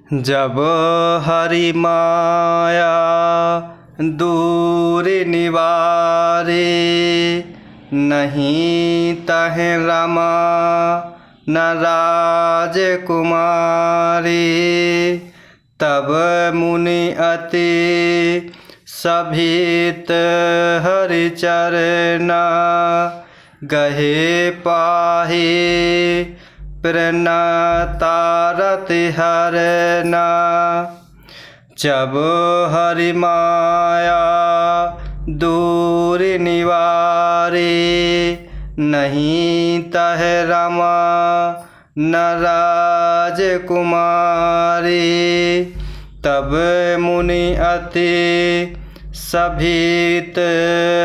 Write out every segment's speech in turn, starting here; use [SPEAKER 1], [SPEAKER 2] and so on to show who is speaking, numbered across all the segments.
[SPEAKER 1] जब हरि माया दूर निवारे, नहीं तहें रमा न राजकुमारी। तब मुनि अति सभित हरि चरना, गहे पाहे प्रणतारत हरना। जब हरि माया दूर निवारे, नहीं तह रमा न राजकुमारी। तब मुनि अति सभित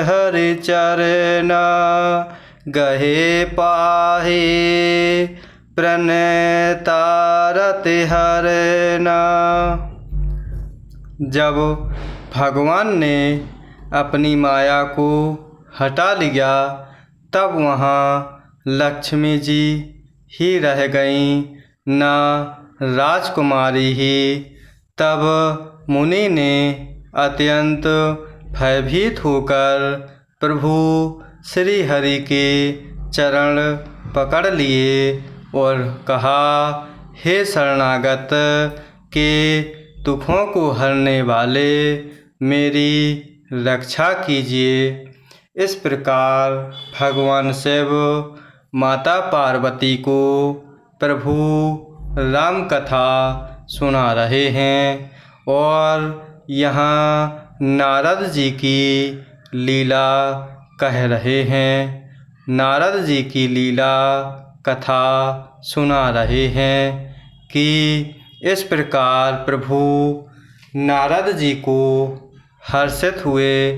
[SPEAKER 1] हरि चरना, गहे पाहे प्रणतारत हरना। जब भगवान ने अपनी माया को हटा लिया, तब वहाँ लक्ष्मी जी ही रह गईं, न राजकुमारी ही। तब मुनि ने अत्यंत भयभीत होकर प्रभु श्री हरि के चरण पकड़ लिए और कहा, हे शरणागत के दुखों को हरने वाले, मेरी रक्षा कीजिए। इस प्रकार भगवान शिव माता पार्वती को प्रभु राम कथा सुना रहे हैं और यहाँ नारद जी की लीला कह रहे हैं। नारद जी की लीला कथा सुना रहे हैं कि इस प्रकार प्रभु नारद जी को हर्षित हुए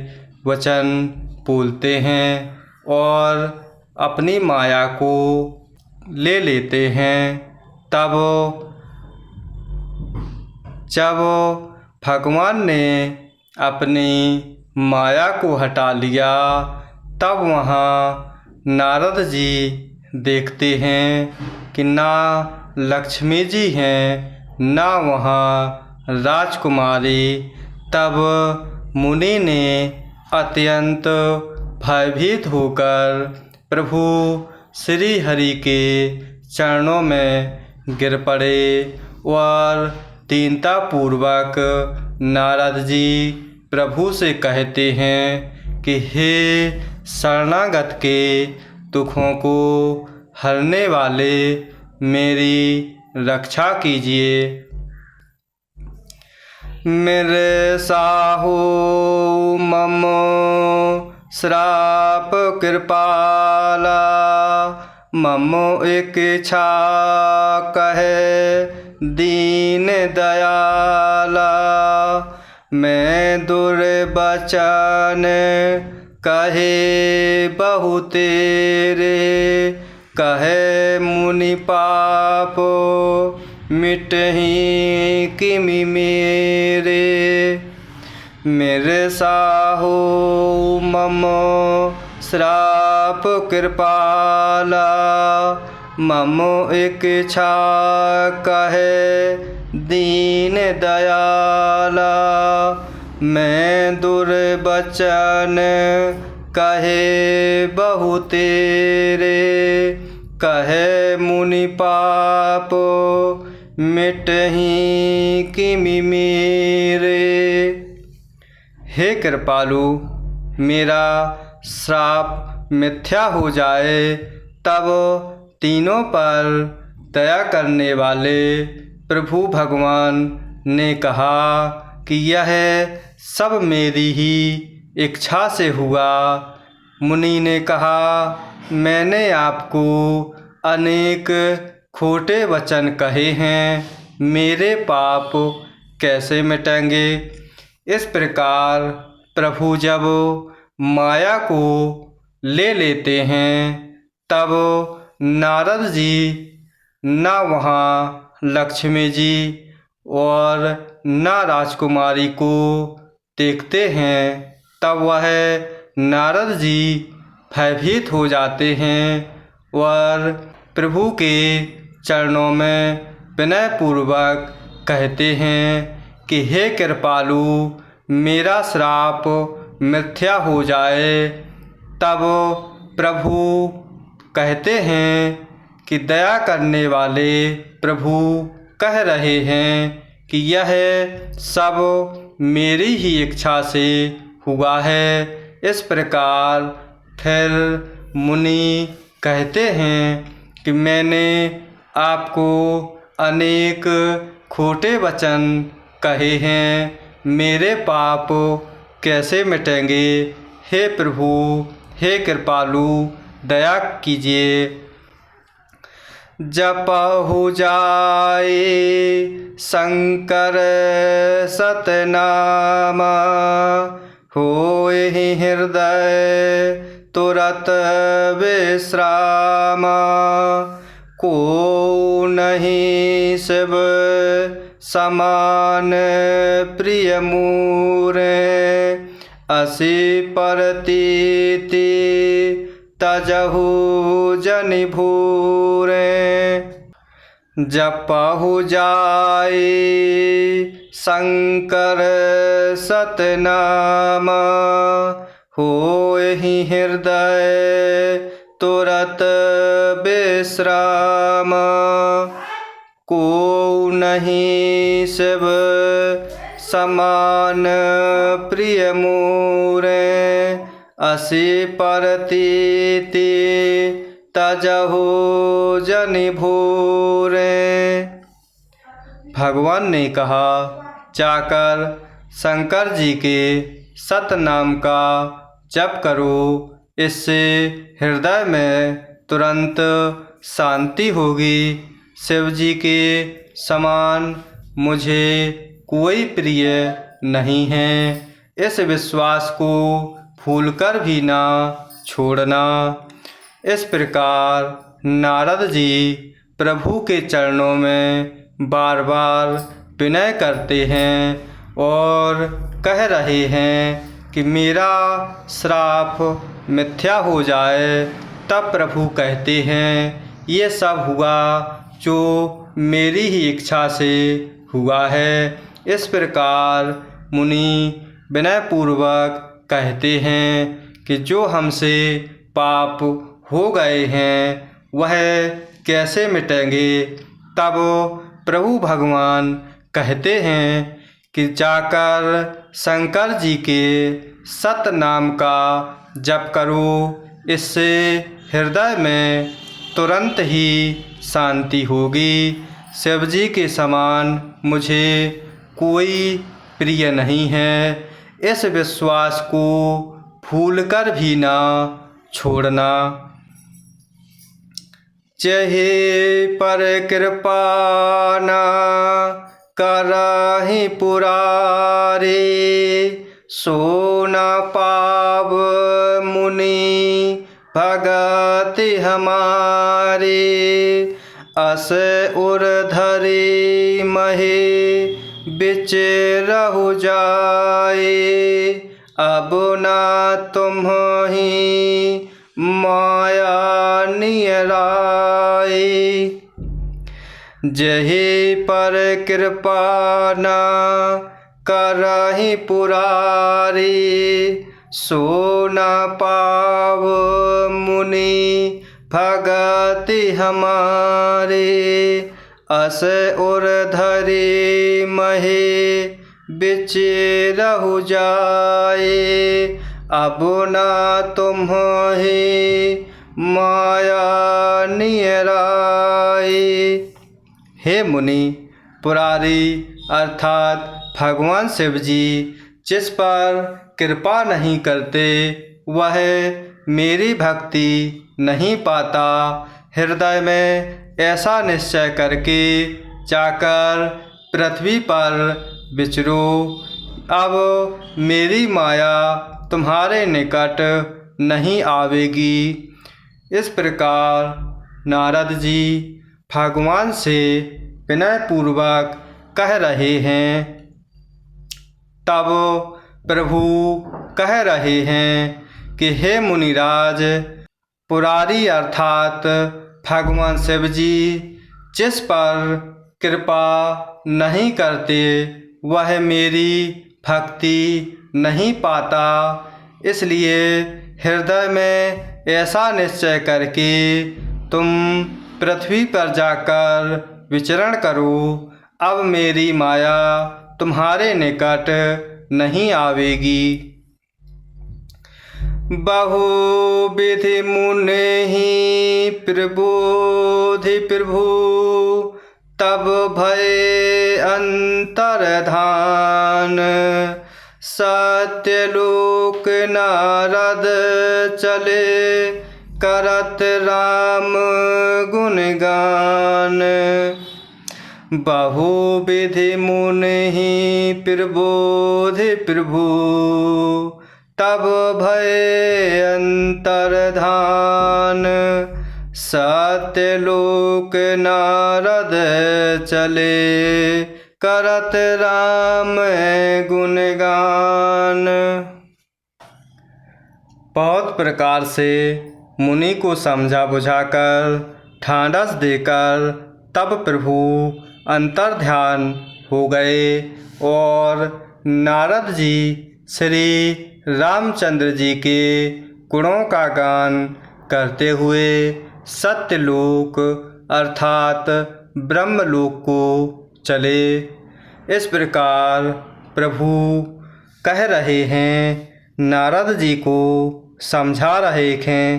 [SPEAKER 1] वचन बोलते हैं और अपनी माया को ले लेते हैं। तब जब भगवान ने अपनी माया को हटा लिया, तब वहाँ नारद जी देखते हैं कि ना लक्ष्मी जी हैं, ना वहाँ राजकुमारी। तब मुनि ने अत्यंत भयभीत होकर प्रभु श्री हरि के चरणों में गिर पड़े और दीनतापूर्वक नारद जी प्रभु से कहते हैं कि हे शरणागत के दुखों को हरने वाले, मेरी रक्षा कीजिए। मेरे साहू मम श्राप कृपाला, मम इच्छा कहे दीन दयाला। मैं दुर्बचन कहे बहु तेरे, कहे मुनि पाप मिटहि किमि मेरे। मेरे साहू मम श्राप कृपाला, मम इच्छा कहे दीन दयाला। मैं दुर्बचन कहे बहु तेरे, कहे मुनि पाप मिटहि किमि मेरे। हे कृपालु, मेरा श्राप मिथ्या हो जाए, तब तीनों पर दया करने वाले प्रभु भगवान ने कहा कि यह सब मेरी ही इच्छा से हुआ। मुनि ने कहा, मैंने आपको अनेक खोटे वचन कहे हैं, मेरे पाप कैसे मिटेंगे। इस प्रकार प्रभु जब माया को ले लेते हैं, तब नारद जी न वहाँ लक्ष्मी जी और न राजकुमारी को देखते हैं। तब वह नारद जी भयभीत हो जाते हैं और प्रभु के चरणों में विनयपूर्वक कहते हैं कि हे कृपालु, मेरा श्राप मिथ्या हो जाए। तब प्रभु कहते हैं कि दया करने वाले प्रभु कह रहे हैं कि यह सब मेरी ही इच्छा से हुआ है। इस प्रकार फिर मुनि कहते हैं कि मैंने आपको अनेक खोटे वचन कहे हैं, मेरे पाप कैसे मिटेंगे? हे प्रभु, हे कृपालु, दया कीजिए। जप हो जाए शंकर सतनाम, होए हृदय तुरत विश्राम। को नहीं शिव समान प्रिय मूरे, असी परतीति तजहु जनि भूरे। जप हो जाए शंकर सतनाम, होए हृदय तुरत विश्राम। को नहीं शिव समान प्रिय मूरे, असी परतीति तजहु जनि भूरे। भगवान ने कहा, जाकर शंकर जी के सतनाम का जप करो, इससे हृदय में तुरंत शांति होगी। शिव जी के समान मुझे कोई प्रिय नहीं है, इस विश्वास को भूलकर भी ना छोड़ना। इस प्रकार नारद जी प्रभु के चरणों में बार बार विनय करते हैं और कह रहे हैं कि मेरा श्राप मिथ्या हो जाए। तब प्रभु कहते हैं, ये सब हुआ जो मेरी ही इच्छा से हुआ है। इस प्रकार मुनि विनयपूर्वक कहते हैं कि जो हमसे पाप हो गए हैं वह कैसे मिटेंगे? तब प्रभु भगवान कहते हैं कि जाकर शंकर जी के सतनाम का जप करो, इससे हृदय में तुरंत ही शांति होगी। शिव जी के समान मुझे कोई प्रिय नहीं है, इस विश्वास को भूलकर भी ना छोड़ना। चहे पर कृपा ना कराहि पुरारे, सो न पाव मुनि भगति हमारे। अस उर्धरि महे बिच रहु जाए, अब ना तुम ही माया नियराए। जहि पर कृपा न करहि पुरारी, सो न पाव मुनि भगति हमारे। अस उर्धरि महे बिच रहु जाए, अब ना तुम ही माया नियराए। हे मुनि, पुरारी अर्थात भगवान शिव जी जिस पर कृपा नहीं करते वह मेरी भक्ति नहीं पाता। हृदय में ऐसा निश्चय करके जाकर पृथ्वी पर विचरो, अब मेरी माया तुम्हारे निकट नहीं आवेगी। इस प्रकार नारद जी भगवान से विनयपूर्वक कह रहे हैं। तब प्रभु कह रहे हैं कि हे मुनिराज, पुरारी अर्थात भगवान शिव जी जिस पर कृपा नहीं करते वह मेरी भक्ति नहीं पाता। इसलिए हृदय में ऐसा निश्चय करके तुम पृथ्वी पर जाकर विचरण करो। अब मेरी माया तुम्हारे निकट नहीं आवेगी। बहुविधि मुनि प्रबोधि प्रभु तब भय अंतर्धान। सत्यलोक नारद चले करत राम गुणगान। बहुविधि मुनि प्रबोधि प्रभु तब भय अंतर्धान। सत्यलोक नारद चले करत राम गुणगान। बहुत प्रकार से मुनि को समझा बुझाकर ढांढस देकर तब प्रभु अंतर्ध्यान हो गए और नारद जी श्री रामचंद्र जी के गुणों का गान करते हुए सत्यलोक अर्थात ब्रह्मलोक को चले। इस प्रकार प्रभु कह रहे हैं, नारद जी को समझा रहे हैं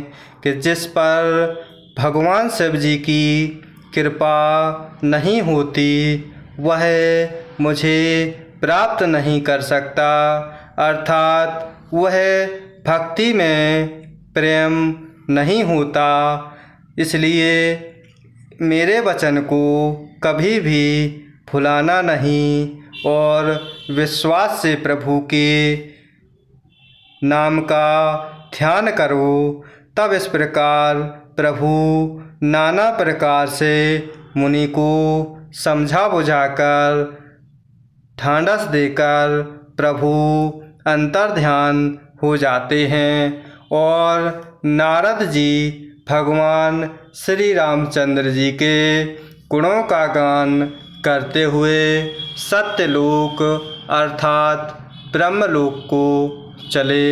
[SPEAKER 1] कि जिस पर भगवान शिव जी की कृपा नहीं होती वह मुझे प्राप्त नहीं कर सकता, अर्थात वह भक्ति में प्रेम नहीं होता। इसलिए मेरे वचन को कभी भी भुलाना नहीं और विश्वास से प्रभु के नाम का ध्यान करो। तब इस प्रकार प्रभु नाना प्रकार से मुनि को समझा बुझाकर ढांढस देकर प्रभु अंतर्ध्यान हो जाते हैं और नारद जी भगवान श्री रामचंद्र जी के गुणों का गान करते हुए सत्यलोक अर्थात ब्रह्मलोक को चले।